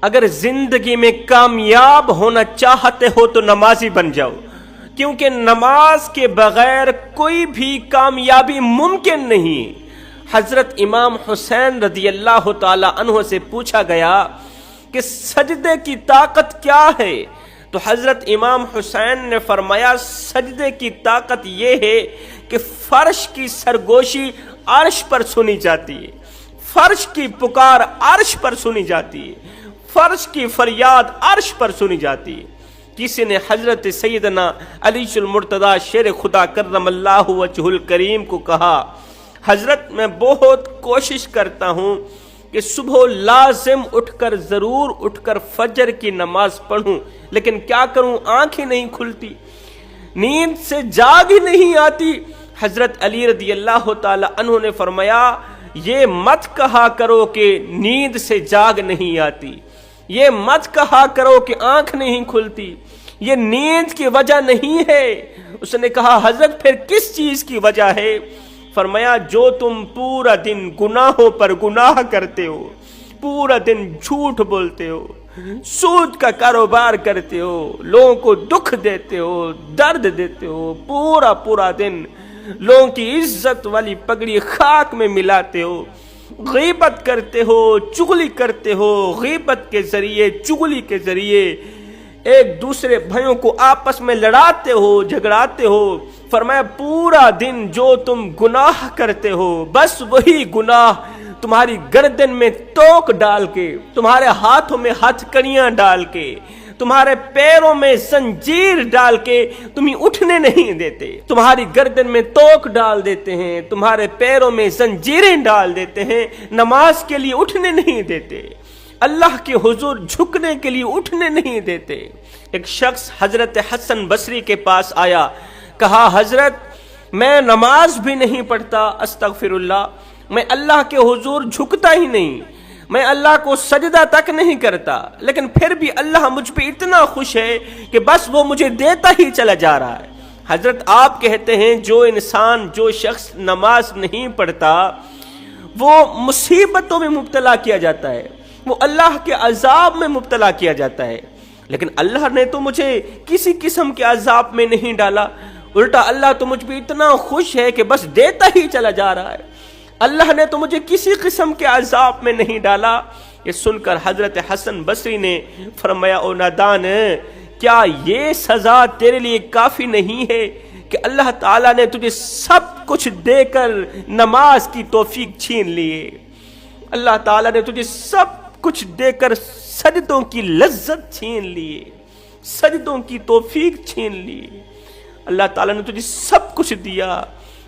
اگر زندگی میں کامیاب ہونا چاہتے ہو تو نمازی بن جاؤ، کیونکہ نماز کے بغیر کوئی بھی کامیابی ممکن نہیں۔ حضرت امام حسین رضی اللہ تعالی عنہ سے پوچھا گیا کہ سجدے کی طاقت کیا ہے؟ تو حضرت امام حسین نے فرمایا سجدے کی طاقت یہ ہے کہ فرش کی سرگوشی عرش پر سنی جاتی ہے، فرش کی پکار عرش پر سنی جاتی ہے، فرش کی فریاد عرش پر سنی جاتی ہے۔ کسی نے حضرت سیدنا علی المرتضی شیر خدا کرم اللہ وجہ الکریم کو کہا، حضرت میں بہت کوشش کرتا ہوں کہ صبح لازم ضرور اٹھ کر فجر کی نماز پڑھوں، لیکن کیا کروں، آنکھ ہی نہیں کھلتی، نیند سے جاگ ہی نہیں آتی۔ حضرت علی رضی اللہ تعالی عنہ نے فرمایا یہ مت کہا کرو کہ نیند سے جاگ نہیں آتی، یہ مت کہا کرو کہ آنکھ نہیں کھلتی، یہ نیند کی وجہ نہیں ہے۔ اس نے کہا حضرت پھر کس چیز کی وجہ ہے؟ فرمایا جو تم پورا دن گناہوں پر گناہ کرتے ہو، پورا دن جھوٹ بولتے ہو، سود کا کاروبار کرتے ہو، لوگوں کو دکھ دیتے ہو، درد دیتے ہو، پورا دن لوگوں کی عزت والی پگڑی خاک میں ملاتے ہو، غیبت کرتے ہو، چغلی کرتے ہو، غیبت کے ذریعے، چغلی کے ذریعے ایک دوسرے بھائیوں کو آپس میں لڑاتے ہو، جھگڑاتے ہو۔ فرمایا پورا دن جو تم گناہ کرتے ہو، بس وہی گناہ تمہاری گردن میں توق ڈال کے، تمہارے ہاتھوں میں ہتھ کڑیاں ڈال کے، تمہارے پیروں میں زنجیر ڈال کے تمہیں اٹھنے نہیں دیتے، تمہاری گردن میں توق ڈال دیتے ہیں، تمہارے پیروں میں زنجیریں ڈال دیتے ہیں، نماز کے لیے اٹھنے نہیں دیتے، اللہ کے حضور جھکنے کے لیے اٹھنے نہیں دیتے۔ ایک شخص حضرت حسن بصری کے پاس آیا، کہا حضرت میں نماز بھی نہیں پڑھتا، استغفر اللہ، میں اللہ کے حضور جھکتا ہی نہیں، میں اللہ کو سجدہ تک نہیں کرتا، لیکن پھر بھی اللہ مجھ پہ اتنا خوش ہے کہ بس وہ مجھے دیتا ہی چلا جا رہا ہے۔ حضرت آپ کہتے ہیں جو شخص نماز نہیں پڑھتا وہ مصیبتوں میں مبتلا کیا جاتا ہے، وہ اللہ کے عذاب میں مبتلا کیا جاتا ہے، لیکن اللہ نے تو مجھے کسی قسم کے عذاب میں نہیں ڈالا، الٹا اللہ تو مجھ پہ اتنا خوش ہے کہ بس دیتا ہی چلا جا رہا ہے، اللہ نے تو مجھے کسی قسم کے عذاب میں نہیں ڈالا۔ یہ سن کر حضرت حسن بصری نے فرمایا او نادان، کیا یہ سزا تیرے لیے کافی نہیں ہے کہ اللہ تعالیٰ نے تجھے سب کچھ دے کر نماز کی توفیق چھین لی ہے، اللہ تعالیٰ نے تجھے سب کچھ دے کر سجدوں کی لذت چھین لی ہے، سجدوں کی توفیق چھین لی، اللہ تعالیٰ نے تجھے سب کچھ دیا،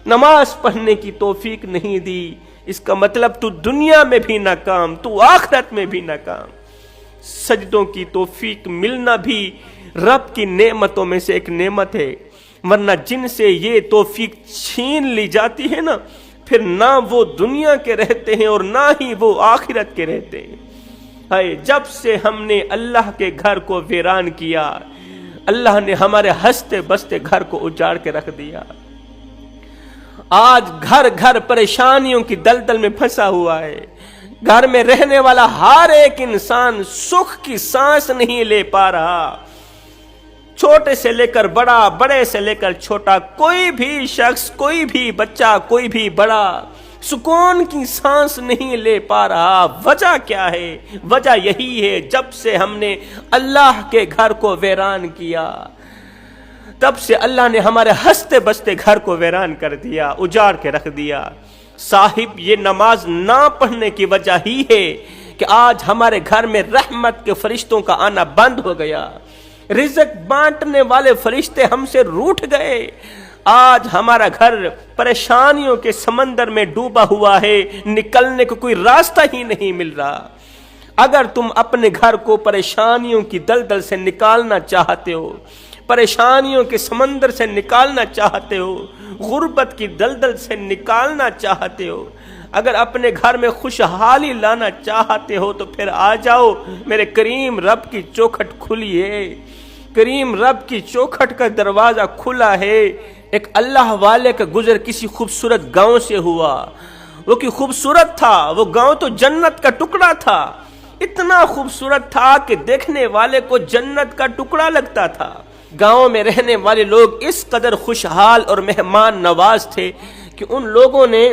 نماز پڑھنے کی توفیق نہیں دی، اس کا مطلب تو دنیا میں بھی ناکام، تو آخرت میں بھی ناکام۔ سجدوں کی توفیق ملنا بھی رب کی نعمتوں میں سے ایک نعمت ہے، ورنہ جن سے یہ توفیق چھین لی جاتی ہے نا، پھر نہ وہ دنیا کے رہتے ہیں اور نہ ہی وہ آخرت کے رہتے ہیں۔ جب سے ہم نے اللہ کے گھر کو ویران کیا، اللہ نے ہمارے ہنستے بستے گھر کو اجاڑ کے رکھ دیا۔ آج گھر گھر پریشانیوں کی دلدل میں پھنسا ہوا ہے، گھر میں رہنے والا ہر ایک انسان سکھ کی سانس نہیں لے پا رہا، چھوٹے سے لے کر بڑا، بڑے سے لے کر چھوٹا، کوئی بھی شخص، کوئی بھی بچہ، کوئی بھی بڑا سکون کی سانس نہیں لے پا رہا۔ وجہ کیا ہے؟ وجہ یہی ہے جب سے ہم نے اللہ کے گھر کو ویران کیا، تب سے اللہ نے ہمارے ہنستے بستے گھر کو ویران کر دیا، اجاڑ کے رکھ دیا۔ صاحب یہ نماز نہ پڑھنے کی وجہ ہی ہے کہ آج ہمارے گھر میں رحمت کے فرشتوں کا آنا بند ہو گیا، رزق بانٹنے والے فرشتے ہم سے روٹھ گئے، آج ہمارا گھر پریشانیوں کے سمندر میں ڈوبا ہوا ہے، نکلنے کو کوئی راستہ ہی نہیں مل رہا۔ اگر تم اپنے گھر کو پریشانیوں کی دلدل سے نکالنا چاہتے ہو، پریشانیوں کے سمندر سے نکالنا چاہتے ہو، غربت کی دلدل سے نکالنا چاہتے ہو، اگر اپنے گھر میں خوشحالی لانا چاہتے ہو تو پھر آ جاؤ، میرے کریم رب کی چوکھٹ کھلی ہے، کریم رب کی چوکھٹ کا دروازہ کھلا ہے۔ ایک اللہ والے کا گزر کسی خوبصورت گاؤں سے ہوا، وہ کی خوبصورت تھا، وہ گاؤں تو جنت کا ٹکڑا تھا، اتنا خوبصورت تھا کہ دیکھنے والے کو جنت کا ٹکڑا لگتا تھا۔ گاؤں میں رہنے والے لوگ اس قدر خوشحال اور مہمان نواز تھے کہ ان لوگوں نے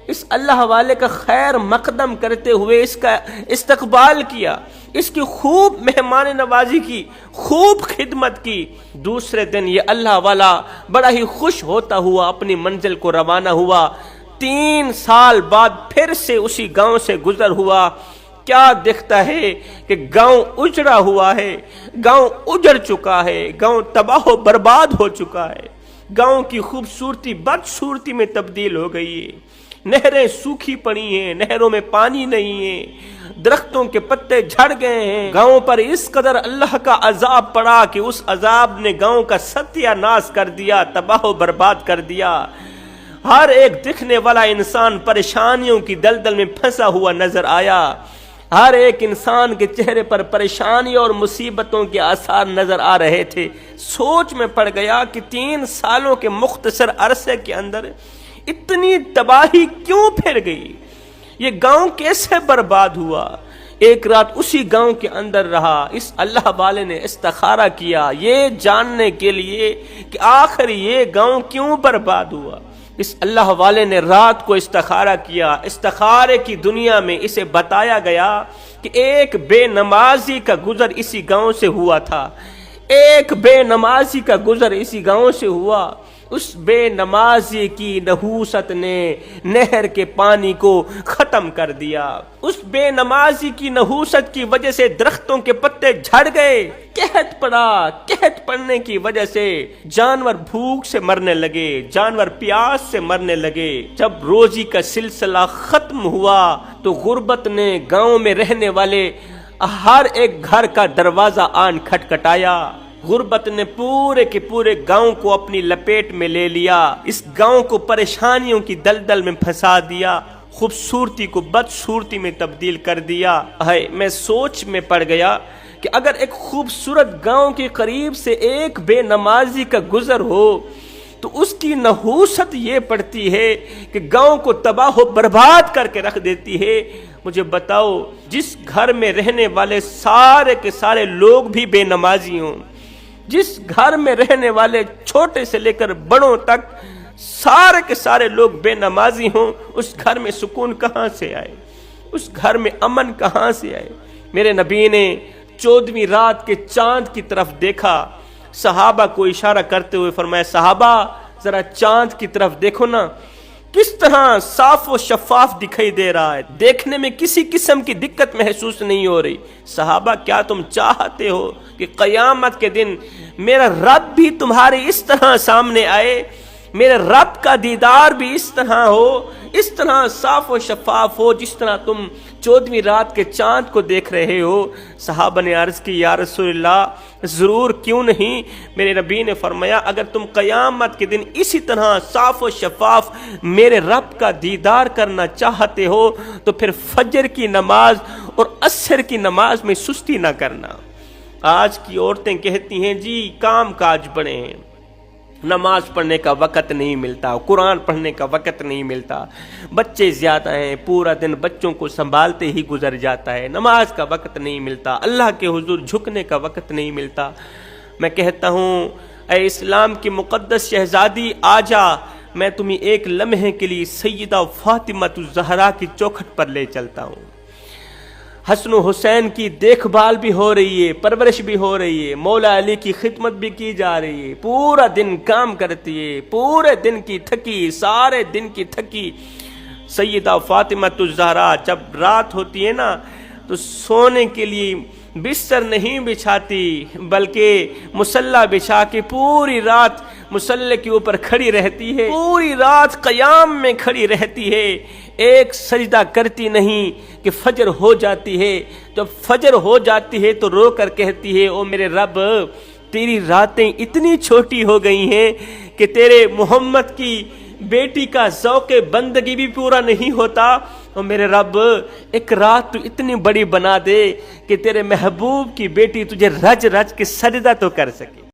اس اللہ والے کا خیر مقدم کرتے ہوئے اس کا استقبال کیا، اس کی خوب مہمان نوازی کی، خوب خدمت کی۔ دوسرے دن یہ اللہ والا بڑا ہی خوش ہوتا ہوا اپنی منزل کو روانہ ہوا۔ 3 سال بعد پھر سے اسی گاؤں سے گزر ہوا۔ کیا دیکھتا ہے کہ گاؤں اجڑا ہوا ہے، گاؤں اجڑ چکا ہے، گاؤں تباہ و برباد ہو چکا ہے، گاؤں کی خوبصورتی بدصورتی میں تبدیل ہو گئی ہے۔ نہریں سوکھی پڑی ہیں، نہروں میں پانی نہیں ہے، درختوں کے پتے جھڑ گئے ہیں۔ گاؤں پر اس قدر اللہ کا عذاب پڑا کہ اس عذاب نے گاؤں کا ستیہ ناش کر دیا، تباہ و برباد کر دیا۔ ہر ایک دیکھنے والا انسان پریشانیوں کی دلدل میں پھنسا ہوا نظر آیا۔ ہر ایک انسان کے چہرے پر پریشانی اور مصیبتوں کے آثار نظر آ رہے تھے۔ سوچ میں پڑ گیا کہ 3 سالوں کے مختصر عرصے کے اندر اتنی تباہی کیوں پھر گئی؟ یہ گاؤں کیسے برباد ہوا؟ ایک رات اسی گاؤں کے اندر رہا۔ اس اللہ والے نے استخارہ کیا یہ جاننے کے لیے کہ آخر یہ گاؤں کیوں برباد ہوا۔ اس اللہ والے نے رات کو استخارہ کیا۔ استخارے کی دنیا میں اسے بتایا گیا کہ ایک بے نمازی کا گزر اسی گاؤں سے ہوا تھا، ایک بے نمازی کا گزر اسی گاؤں سے ہوا۔ اس بے نمازی کی نحوست نے نہر کے پانی کو ختم کر دیا۔ اس بے نمازی کی نحوست کی وجہ سے درختوں کے پتے جھڑ گئے، قحط پڑا، قحط پڑنے کی وجہ سے جانور بھوک سے مرنے لگے، جانور پیاس سے مرنے لگے۔ جب روزی کا سلسلہ ختم ہوا تو غربت نے گاؤں میں رہنے والے ہر ایک گھر کا دروازہ آن کھٹکھٹایا۔ غربت نے پورے کے پورے گاؤں کو اپنی لپیٹ میں لے لیا، اس گاؤں کو پریشانیوں کی دلدل میں پھنسا دیا، خوبصورتی کو بدصورتی میں تبدیل کر دیا۔ میں سوچ میں پڑ گیا کہ اگر ایک خوبصورت گاؤں کے قریب سے ایک بے نمازی کا گزر ہو تو اس کی نحوست یہ پڑتی ہے کہ گاؤں کو تباہ و برباد کر کے رکھ دیتی ہے۔ مجھے بتاؤ، جس گھر میں رہنے والے سارے کے سارے لوگ بھی بے نمازی ہوں، جس گھر میں رہنے والے چھوٹے سے لے کر بڑوں تک سارے کے سارے لوگ بے نمازی ہوں، اس گھر میں سکون کہاں سے آئے؟ اس گھر میں امن کہاں سے آئے؟ میرے نبی نے 14ویں رات کے چاند کی طرف دیکھا، صحابہ کو اشارہ کرتے ہوئے فرمایا، صحابہ ذرا چاند کی طرف دیکھو نا، کس طرح صاف و شفاف دکھائی دے رہا ہے، دیکھنے میں کسی قسم کی دقت محسوس نہیں ہو رہی۔ صحابہ کیا تم چاہتے ہو کہ قیامت کے دن میرا رب بھی تمہارے اس طرح سامنے آئے، میرے رب کا دیدار بھی اس طرح ہو، اس طرح صاف و شفاف ہو جس طرح تم 14ویں رات کے چاند کو دیکھ رہے ہو؟ صحابہ نے عرض کی، یا رسول اللہ ضرور، کیوں نہیں؟ میرے نبی نے فرمایا، اگر تم قیامت کے دن اسی طرح صاف و شفاف میرے رب کا دیدار کرنا چاہتے ہو تو پھر فجر کی نماز اور عصر کی نماز میں سستی نہ کرنا۔ آج کی عورتیں کہتی ہیں جی کام کاج بڑے ہیں، نماز پڑھنے کا وقت نہیں ملتا، قرآن پڑھنے کا وقت نہیں ملتا، بچے زیادہ ہیں، پورا دن بچوں کو سنبھالتے ہی گزر جاتا ہے، نماز کا وقت نہیں ملتا، اللہ کے حضور جھکنے کا وقت نہیں ملتا۔ میں کہتا ہوں، اے اسلام کی مقدس شہزادی، آجا، میں تمہیں ایک لمحے کے لیے سیدہ فاطمہ الزہرا کی چوکھٹ پر لے چلتا ہوں۔ حسن و حسین کی دیکھ بھال بھی ہو رہی ہے، پرورش بھی ہو رہی ہے، مولا علی کی خدمت بھی کی جا رہی ہے، پورا دن کام کرتی ہے، پورے دن کی تھکی، سارے دن کی تھکی سیدہ فاطمہ الزہرا جب رات ہوتی ہے نا تو سونے کے لیے بستر نہیں بچھاتی بلکہ مصلی بچھا کے پوری رات مصلی کے اوپر کھڑی رہتی ہے، پوری رات قیام میں کھڑی رہتی ہے، ایک سجدہ کرتی نہیں کہ فجر ہو جاتی ہے۔ جب فجر ہو جاتی ہے تو رو کر کہتی ہے، او میرے رب، تیری راتیں اتنی چھوٹی ہو گئی ہیں کہ تیرے محمد کی بیٹی کا ذوق بندگی بھی پورا نہیں ہوتا، اور میرے رب ایک رات تو اتنی بڑی بنا دے کہ تیرے محبوب کی بیٹی تجھے رج رج کے سجدہ تو کر سکے۔